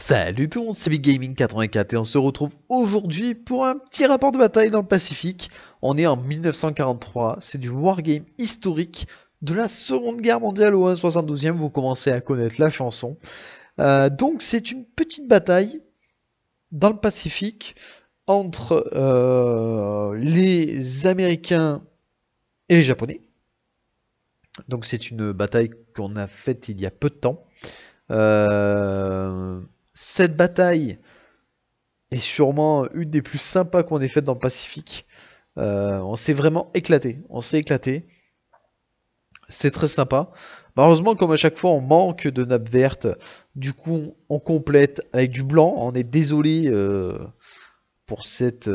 Salut tout le monde, c'est Big Gaming 84 et on se retrouve aujourd'hui pour un petit rapport de bataille dans le Pacifique. On est en 1943, c'est du wargame historique de la Seconde Guerre mondiale au 1/72e, vous commencez à connaître la chanson. Donc c'est une petite bataille dans le Pacifique entre les Américains et les Japonais. Donc c'est une bataille qu'on a faite il y a peu de temps. Cette bataille est sûrement une des plus sympas qu'on ait faites dans le Pacifique. On s'est vraiment éclaté. On s'est éclaté. C'est très sympa. Malheureusement, comme à chaque fois, on manque de nappe verte. Du coup, on complète avec du blanc. On est désolé pour cette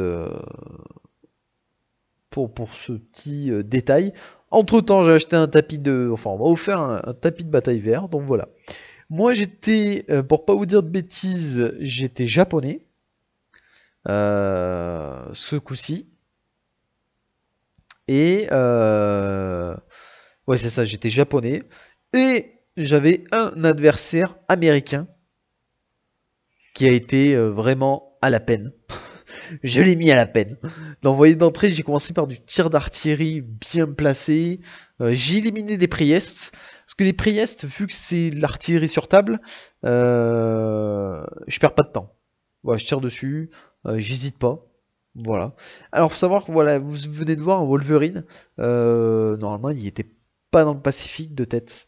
pour ce petit détail. Entre temps, j'ai acheté un tapis de. Enfin, on m'a offert un tapis de bataille vert. Donc voilà. Moi, j'étais, pour pas vous dire de bêtises, j'étais japonais. Ce coup-ci. Et ouais, c'est ça, j'étais japonais. Et j'avais un adversaire américain qui a été vraiment à la peine. Je l'ai mis à la peine. D'envoyer d'entrée, j'ai commencé par du tir d'artillerie bien placé. J'ai éliminé des Priest. Parce que les Priest, vu que c'est de l'artillerie sur table, je perds pas de temps. Voilà, je tire dessus, j'hésite pas. Voilà. Alors, faut savoir que voilà, vous venez de voir un Wolverine. Normalement, il était pas dans le Pacifique de tête.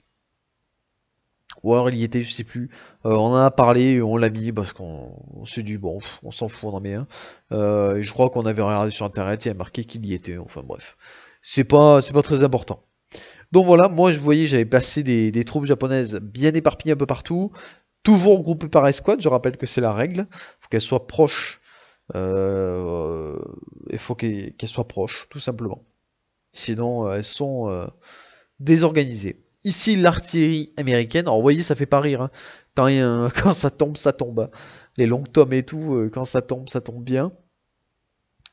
Ou alors il y était, je sais plus. On en a parlé, on l'a mis parce qu'on s'est dit, bon, on s'en fout, on en met un. Et je crois qu'on avait regardé sur internet, il y a marqué qu'il y était. Enfin bref. C'est pas très important. Donc voilà, moi je voyais, j'avais placé des troupes japonaises bien éparpillées un peu partout. Toujours groupées par escouade, je rappelle que c'est la règle. Faut qu'elles soient proches. Il faut qu'elles soient proches, tout simplement. Sinon, elles sont désorganisées. Ici, l'artillerie américaine. Alors, vous voyez, ça fait pas rire. Hein. Quand ça tombe, ça tombe. Les longs tomes et tout, quand ça tombe bien.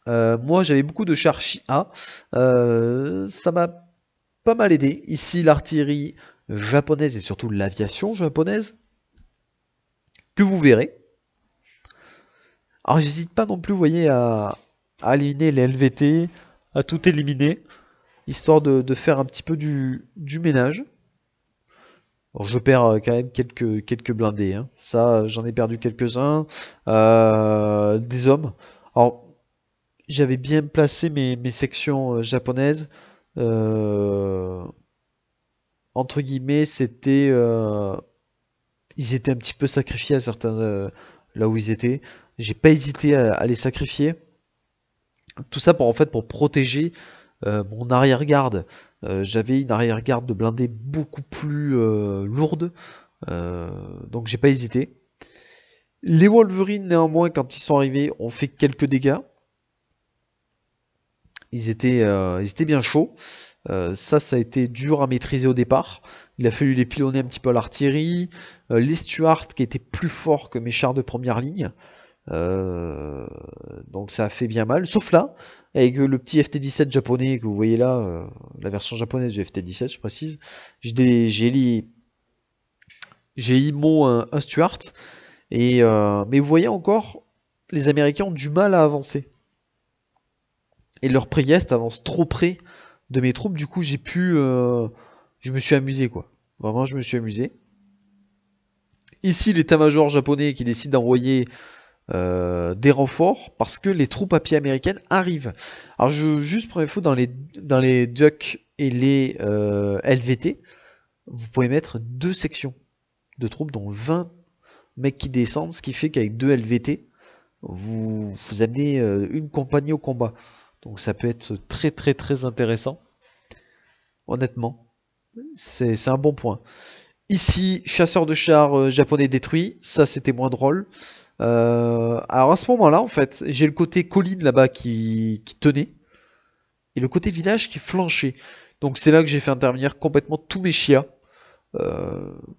Moi, j'avais beaucoup de chars A. Ça m'a pas mal aidé. Ici, l'artillerie japonaise et surtout l'aviation japonaise. Que vous verrez. Alors, j'hésite pas non plus, vous voyez, à éliminer les LVT, à tout éliminer. Histoire de faire un petit peu du ménage. Alors je perds quand même quelques blindés. Hein. Ça, j'en ai perdu quelques-uns. Des hommes. Alors, j'avais bien placé mes sections japonaises. Entre guillemets, c'était... ils étaient un petit peu sacrifiés à certains... là où ils étaient. J'ai pas hésité à les sacrifier. Tout ça pour en fait pour protéger mon arrière-garde. J'avais une arrière-garde de blindés beaucoup plus lourde, donc j'ai pas hésité. Les Wolverines néanmoins quand ils sont arrivés ont fait quelques dégâts. Ils étaient bien chauds. Ça a été dur à maîtriser au départ. Il a fallu les pilonner un petit peu à l'artillerie. Les Stuart qui étaient plus forts que mes chars de première ligne. Donc ça a fait bien mal, sauf là, avec le petit FT-17 japonais que vous voyez là, la version japonaise du FT-17, je précise, j'ai IMO un Stuart, et, mais vous voyez encore, les Américains ont du mal à avancer. Et leur Priest avance trop près de mes troupes, du coup je me suis amusé quoi. Vraiment je me suis amusé. Ici l'état-major japonais qui décide d'envoyer des renforts parce que les troupes à pied américaines arrivent. Alors juste pour info, dans les Duck et les LVT, vous pouvez mettre 2 sections de troupes, dont 20 mecs qui descendent, ce qui fait qu'avec 2 LVT, vous amenez une compagnie au combat. Donc ça peut être très très très intéressant. Honnêtement, c'est un bon point. Ici, chasseur de chars japonais détruit, ça c'était moins drôle. Alors à ce moment-là, en fait, j'ai le côté colline là-bas qui tenait, et le côté village qui flanchait. Donc c'est là que j'ai fait intervenir complètement tous mes chias,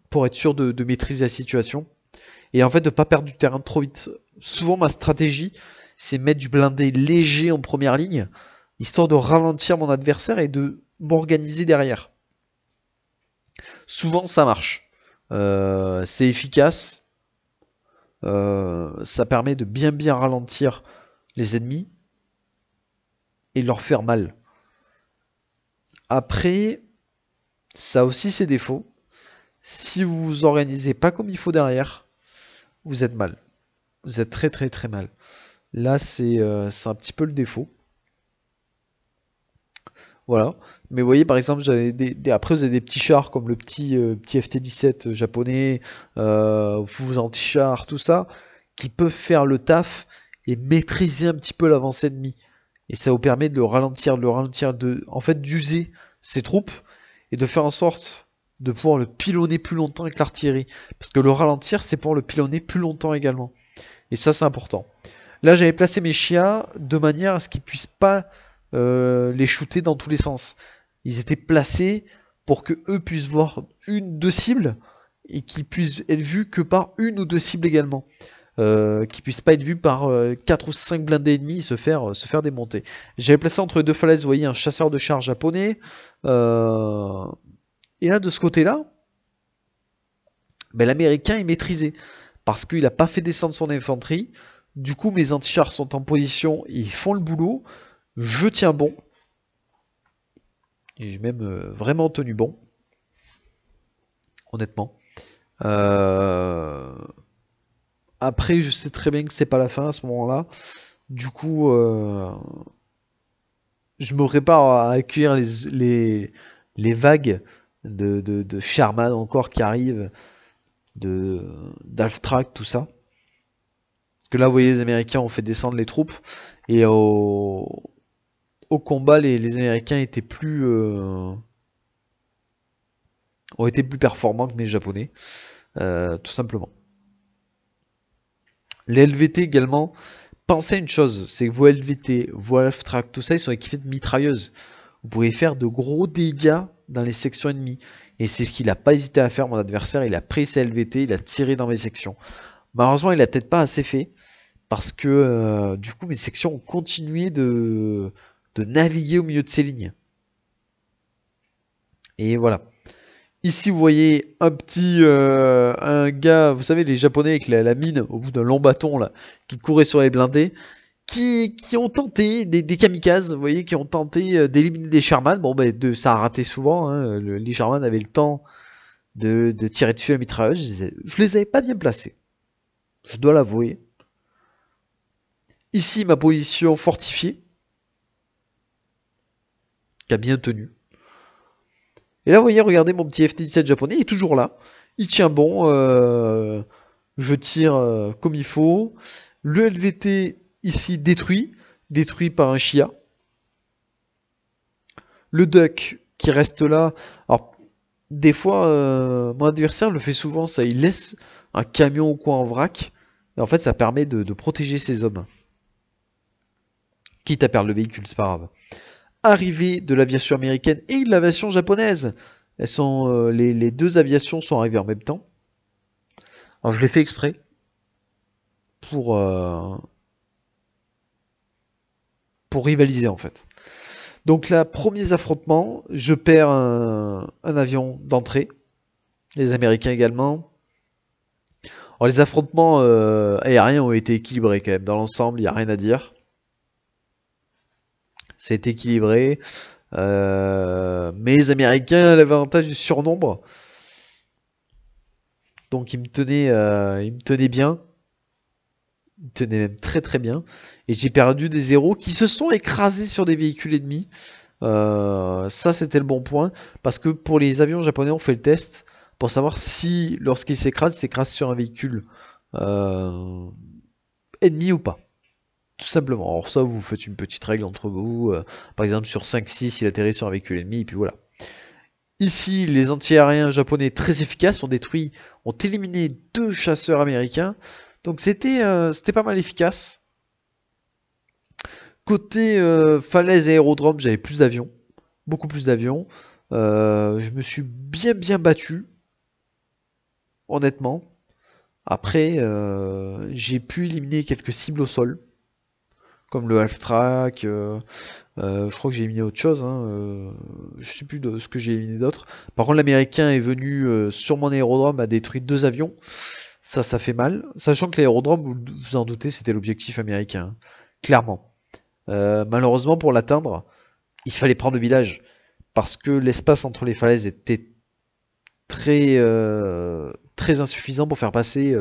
pour être sûr de maîtriser la situation. Et en fait, de ne pas perdre du terrain trop vite. Souvent, ma stratégie, c'est mettre du blindé léger en première ligne, histoire de ralentir mon adversaire et de m'organiser derrière. Souvent, ça marche. C'est efficace. Ça permet de bien ralentir les ennemis et leur faire mal. Après, ça a aussi ses défauts. Si vous vous organisez pas comme il faut derrière, vous êtes mal. Vous êtes très mal. Là, c'est un petit peu le défaut. Voilà. Mais vous voyez, par exemple, après, vous avez des petits chars comme le petit FT-17 japonais, vous anti-chars, tout ça, qui peuvent faire le taf et maîtriser un petit peu l'avancée ennemie. Et ça vous permet de le ralentir, en fait, d'user ses troupes et de faire en sorte de pouvoir le pilonner plus longtemps avec l'artillerie. Parce que le ralentir, c'est pour le pilonner plus longtemps également. Et ça, c'est important. Là, j'avais placé mes chiens de manière à ce qu'ils puissent pas les shooter dans tous les sens. Ils étaient placés pour que eux puissent voir deux cibles et qu'ils puissent être vus que par une ou deux cibles également. Qui puissent pas être vus par 4 ou 5 blindés ennemis et se faire démonter. J'avais placé entre deux falaises, vous voyez, un chasseur de chars japonais. Et là, de ce côté-là, ben, l'américain est maîtrisé. Parce qu'il n'a pas fait descendre son infanterie. Du coup, mes anti-chars sont en position, ils font le boulot. Je tiens bon. Et j'ai même vraiment tenu bon. Honnêtement. Après, je sais très bien que c'est pas la fin à ce moment-là. Du coup, je me prépare à accueillir les vagues de Sherman encore qui arrivent, d'Alftrak, tout ça. Parce que là, vous voyez, les Américains ont fait descendre les troupes. Et au combat, les Américains étaient ont été plus performants que mes Japonais. Tout simplement. Les LVT également, pensez à une chose, c'est que vos LVT, vos Alftrak, tout ça, ils sont équipés de mitrailleuses. Vous pouvez faire de gros dégâts dans les sections ennemies. Et c'est ce qu'il n'a pas hésité à faire, mon adversaire. Il a pris ses LVT, il a tiré dans mes sections. Malheureusement, il a peut-être pas assez fait. Parce que du coup, mes sections ont continué de naviguer au milieu de ces lignes. Et voilà. Ici, vous voyez un gars, vous savez, les Japonais avec la mine au bout d'un long bâton là, qui courait sur les blindés, qui ont tenté, des kamikazes, vous voyez, qui ont tenté d'éliminer des Sherman. Bon, ben, ça a raté souvent. Hein. Les Sherman avaient le temps de tirer dessus la mitrailleuse. Je les avais pas bien placés. Je dois l'avouer. Ici, ma position fortifiée, qui a bien tenu. Et là, vous voyez, regardez mon petit FT-17 japonais, il est toujours là. Il tient bon. Je tire comme il faut. Le LVT ici détruit par un Shia. Le Duck qui reste là. Alors, des fois, mon adversaire le fait souvent, ça. Il laisse un camion ou quoi en vrac. Et en fait, ça permet de protéger ses hommes. Quitte à perdre le véhicule, c'est pas grave. Arrivée de l'aviation américaine et de l'aviation japonaise. Elles sont, les deux aviations sont arrivées en même temps. Alors je l'ai fait exprès pour rivaliser en fait. Donc là, premiers affrontements, je perds un avion d'entrée. Les Américains également. Alors les affrontements aériens ont été équilibrés quand même. Dans l'ensemble, il n'y a rien à dire. C'est équilibré. Mais les Américains avaient l'avantage du surnombre. Donc ils me tenaient bien. Ils me tenaient même très bien. Et j'ai perdu des zéros qui se sont écrasés sur des véhicules ennemis. Ça c'était le bon point. Parce que pour les avions japonais, on fait le test pour savoir si lorsqu'ils s'écrasent sur un véhicule ennemi ou pas. Tout simplement. Alors ça, vous faites une petite règle entre vous. Par exemple, sur 5-6, il atterrit sur un véhicule ennemi, et puis voilà. Ici, les anti-aériens japonais très efficaces ont éliminé 2 chasseurs américains. Donc c'était pas mal efficace. Côté falaise et aérodrome, j'avais plus d'avions. Beaucoup plus d'avions. Je me suis bien battu. Honnêtement. Après, j'ai pu éliminer quelques cibles au sol. Comme le half-track, je crois que j'ai éliminé autre chose, hein, je sais plus de ce que j'ai éliminé d'autre. Par contre, l'américain est venu sur mon aérodrome, a détruit 2 avions. Ça fait mal. Sachant que l'aérodrome, vous vous en doutez, c'était l'objectif américain, hein. Clairement. Malheureusement, pour l'atteindre, il fallait prendre le village. Parce que l'espace entre les falaises était très insuffisant pour faire passer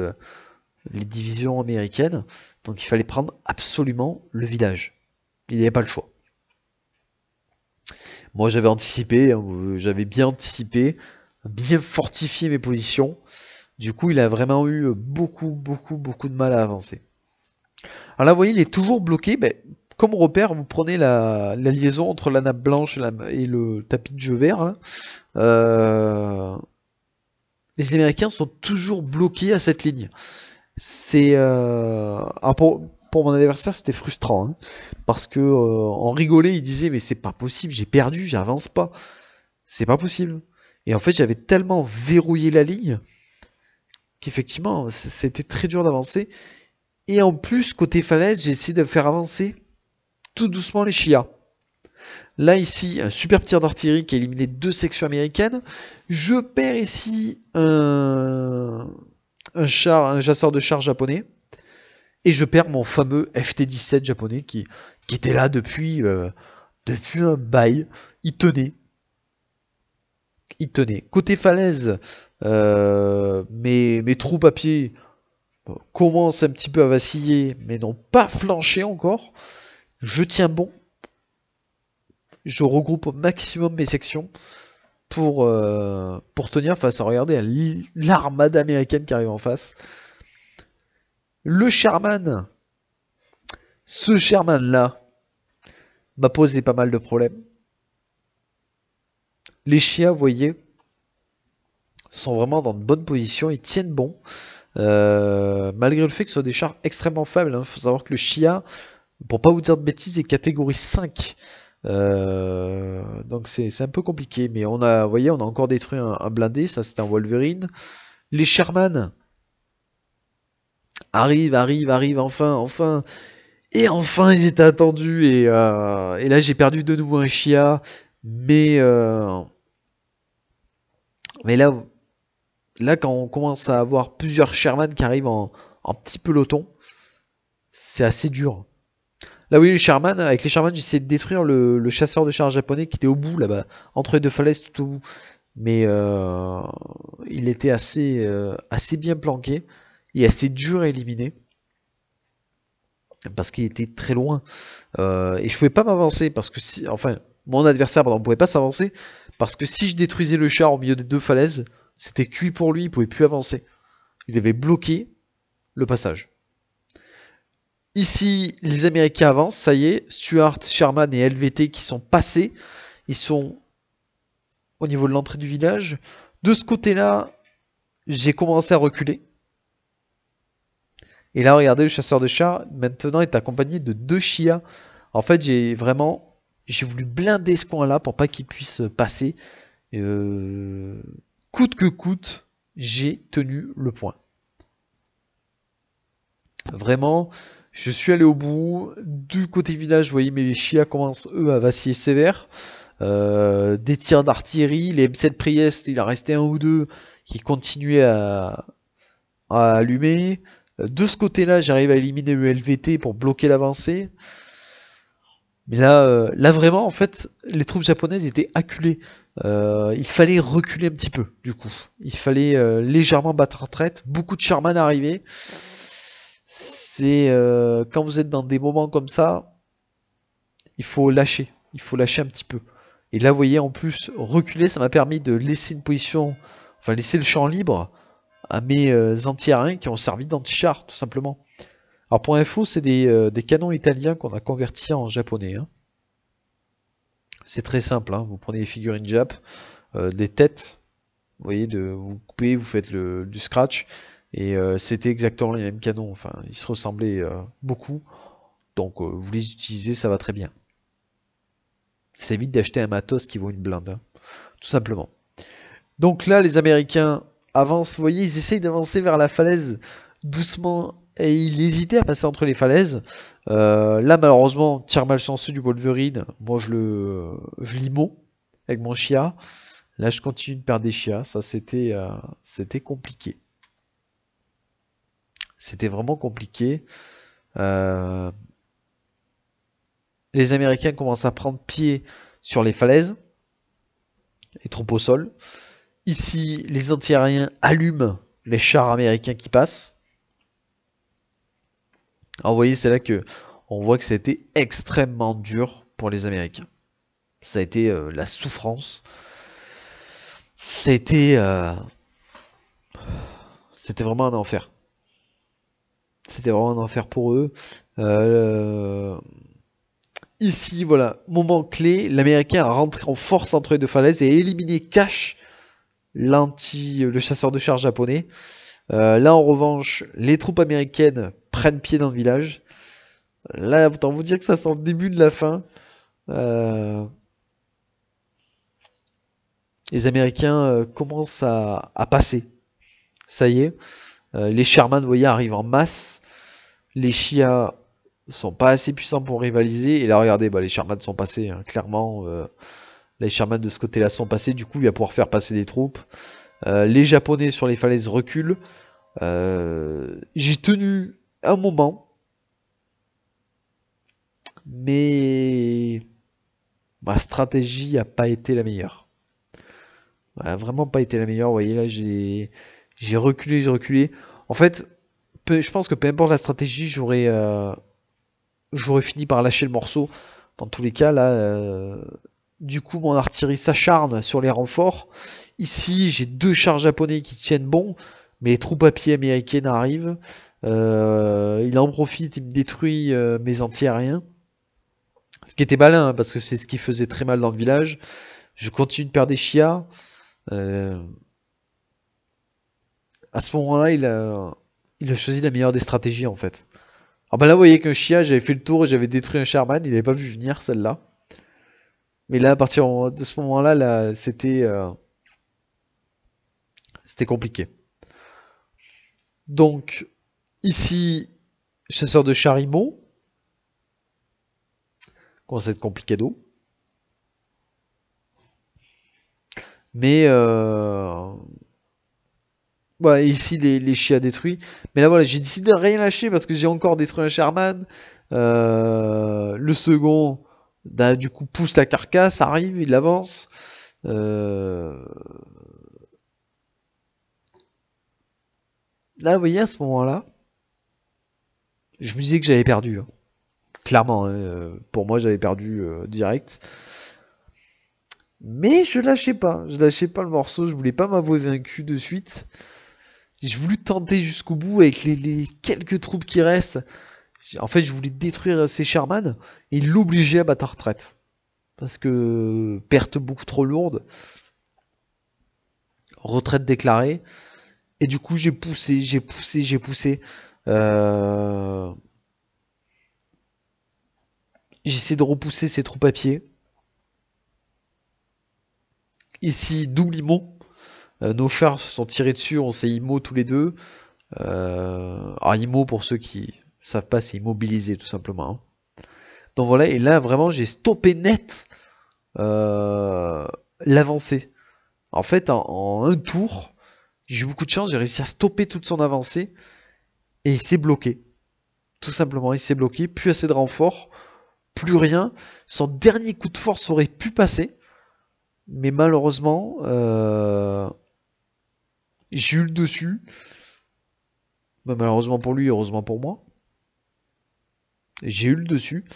les divisions américaines. Donc il fallait prendre absolument le village. Il n'y avait pas le choix. Moi j'avais anticipé, hein, j'avais bien anticipé, bien fortifié mes positions. Du coup il a vraiment eu beaucoup de mal à avancer. Alors là vous voyez il est toujours bloqué. Ben, comme repère vous prenez la liaison entre la nappe blanche et le tapis de jeu vert. Là. Les Américains sont toujours bloqués à cette ligne. C'est pour mon adversaire c'était frustrant, hein, parce que en rigolait il disait mais c'est pas possible, j'ai perdu, j'avance pas, c'est pas possible. Et en fait j'avais tellement verrouillé la ligne qu'effectivement c'était très dur d'avancer. Et en plus côté falaise j'ai essayé de faire avancer tout doucement les Chia. Là ici un super tir d'artillerie qui a éliminé 2 sections américaines. Je perds ici un chasseur de chars japonais. Et je perds mon fameux FT-17 japonais qui était là depuis un bail. Il tenait. Il tenait. Côté falaise, mes troupes à pied commencent un petit peu à vaciller, mais n'ont pas flanché encore. Je tiens bon. Je regroupe au maximum mes sections pour tenir face à, regardez, l'armada américaine qui arrive en face. Le Sherman, ce Sherman là, m'a posé pas mal de problèmes. Les Chia, vous voyez, sont vraiment dans de bonnes positions, ils tiennent bon. Malgré le fait que ce soit des chars extrêmement faibles, il faut savoir que le Chia, pour pas vous dire de bêtises, est catégorie 5. Donc c'est un peu compliqué, mais vous voyez, on a encore détruit un blindé, ça c'était un Wolverine. Les Sherman arrivent, enfin. Et enfin, ils étaient attendus. Et là, j'ai perdu de nouveau un Chia. Mais là, quand on commence à avoir plusieurs Sherman qui arrivent en petit peloton, c'est assez dur. Là, oui, avec les Sherman, j'essaie de détruire le chasseur de chars japonais qui était au bout, là-bas, entre les deux falaises, tout au bout. Mais il était assez bien planqué et assez dur à éliminer. Parce qu'il était très loin. Et je pouvais pas m'avancer parce que mon adversaire ne pouvait pas s'avancer parce que si je détruisais le char au milieu des deux falaises, c'était cuit pour lui, il pouvait plus avancer. Il avait bloqué le passage. Ici, les Américains avancent, ça y est, Stuart, Sherman et LVT qui sont passés, ils sont au niveau de l'entrée du village. De ce côté-là, j'ai commencé à reculer. Et là, regardez, le chasseur de chars, maintenant, est accompagné de 2 Chia. En fait, j'ai voulu blinder ce coin-là pour pas qu'il puisse passer. Coûte que coûte, j'ai tenu le point. Vraiment, je suis allé au bout. Du côté village, vous voyez, mes Chia commencent, eux, à vaciller sévère. Des tirs d'artillerie, les M7 Priest, il en restait un ou deux qui continuaient à allumer. De ce côté-là, j'arrive à éliminer le LVT pour bloquer l'avancée. Mais là vraiment, en fait, les troupes japonaises étaient acculées. Il fallait reculer un petit peu, du coup. Il fallait légèrement battre en retraite. Beaucoup de Sherman arrivaient. C'est quand vous êtes dans des moments comme ça, il faut lâcher. Il faut lâcher un petit peu. Et là, vous voyez, en plus, reculer, ça m'a permis de laisser une position, enfin laisser le champ libre à mes anti-aériens qui ont servi d'anti-char, tout simplement. Alors pour info, c'est des canons italiens qu'on a convertis en japonais. Hein. C'est très simple, hein. Vous prenez les figurines Jap, des têtes, vous voyez, vous coupez, vous faites du scratch, et c'était exactement les mêmes canons, enfin, ils se ressemblaient beaucoup, donc vous les utilisez, ça va très bien. Ça évite d'acheter un matos qui vaut une blinde, hein, tout simplement. Donc là, les Américains avancent, vous voyez, ils essayent d'avancer vers la falaise doucement, et il hésitait à passer entre les falaises. Là, malheureusement, tir malchanceux du Wolverine, moi je l'IMO avec mon Chia. Là, je continue de perdre des Chia, ça c'était compliqué. C'était vraiment compliqué. Euh, les Américains commencent à prendre pied sur les falaises, les troupes au sol. Ici, les anti-aériens allument les chars américains qui passent. Alors, vous voyez, c'est là que on voit que ça a été extrêmement dur pour les Américains. Ça a été la souffrance. C'était c'était vraiment un enfer. C'était vraiment un enfer pour eux. Euh, Ici, voilà, moment clé, l'Américain a rentré en force entre les deux falaises et a éliminé cash le chasseur de chars japonais. Là, en revanche, les troupes américaines prennent pied dans le village. Là, autant vous dire que ça sent le début de la fin. Euh, les Américains commencent à passer. Ça y est. Les Sherman, vous voyez, arrivent en masse. Les Chia sont pas assez puissants pour rivaliser. Et là, regardez, bah, les Sherman sont passés, hein, clairement. Les Sherman de ce côté-là sont passés. Du coup, il va pouvoir faire passer des troupes. Les Japonais sur les falaises reculent. J'ai tenu un moment. Mais ma stratégie n'a pas été la meilleure. Elle a vraiment pas été la meilleure. Vous voyez, là, j'ai reculé. En fait, je pense que peu importe la stratégie, j'aurais fini par lâcher le morceau. Dans tous les cas, là, du coup, mon artillerie s'acharne sur les renforts. Ici, j'ai 2 chars japonais qui tiennent bon, mais les troupes à pied américaines arrivent. Il en profite, il me détruit mes anti-aériens. Ce qui était malin, hein, parce que c'est ce qui faisait très mal dans le village. Je continue de perdre des Chia. À ce moment-là, il a choisi la meilleure des stratégies, en fait. Alors bah là, vous voyez qu'un Chia, j'avais fait le tour et j'avais détruit un Sherman. Il n'avait pas vu venir, celle-là. Mais là, à partir de ce moment-là, là, c'était compliqué. Donc, ici, chasseur de Charimo. Commence à être compliqué d'eau. Mais ouais, ici les chiens détruits. Mais là voilà, j'ai décidé de rien lâcher parce que j'ai encore détruit un Sherman. Le second, du coup, pousse la carcasse, arrive, il avance. Là, vous voyez, à ce moment-là, je me disais que j'avais perdu, hein. Clairement, hein, pour moi, j'avais perdu direct. Mais je lâchais pas le morceau, je voulais pas m'avouer vaincu de suite. J'ai voulu tenter jusqu'au bout avec les quelques troupes qui restent. En fait, je voulais détruire ces Sherman et l'obliger à battre en retraite. Parce que perte beaucoup trop lourde. Retraite déclarée. Et du coup, j'ai poussé. Euh... J'essaie de repousser ces troupes à pied. Ici, double IMO. Nos chars se sont tirés dessus, on s'est IMO tous les deux. Alors IMO, pour ceux qui savent pas, c'est immobilisé tout simplement, hein. Donc voilà, et là vraiment j'ai stoppé net l'avancée. En fait, en un tour, j'ai eu beaucoup de chance, j'ai réussi à stopper toute son avancée et il s'est bloqué. Tout simplement, il s'est bloqué, plus assez de renfort, plus rien. Son dernier coup de force aurait pu passer, mais malheureusement, j'ai eu le dessus. Bah, malheureusement pour lui, heureusement pour moi. J'ai eu le dessus.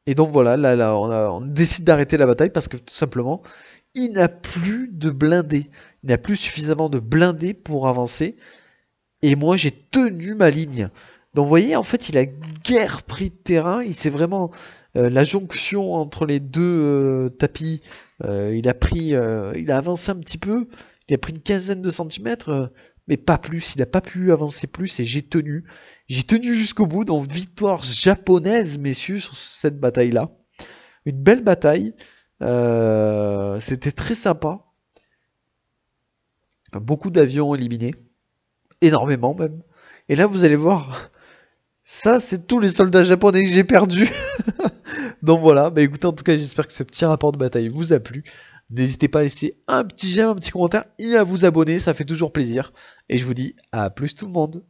Et donc voilà, là on décide d'arrêter la bataille parce que tout simplement, il n'a plus de blindés. Il n'a plus suffisamment de blindés pour avancer. Et moi, j'ai tenu ma ligne. Donc vous voyez, en fait, il a guère pris de terrain. Il s'est vraiment... la jonction entre les deux tapis, il a avancé un petit peu. Il a pris une quinzaine de centimètres, mais pas plus. Il n'a pas pu avancer plus et j'ai tenu. J'ai tenu jusqu'au bout. Donc victoire japonaise, messieurs, sur cette bataille-là. Une belle bataille. C'était très sympa. Beaucoup d'avions éliminés. Énormément même. Et là, vous allez voir, ça, c'est tous les soldats japonais que j'ai perdus. Donc voilà, bah écoutez, en tout cas, j'espère que ce petit rapport de bataille vous a plu. N'hésitez pas à laisser un petit j'aime, un petit commentaire et à vous abonner, ça fait toujours plaisir. Et je vous dis à plus tout le monde.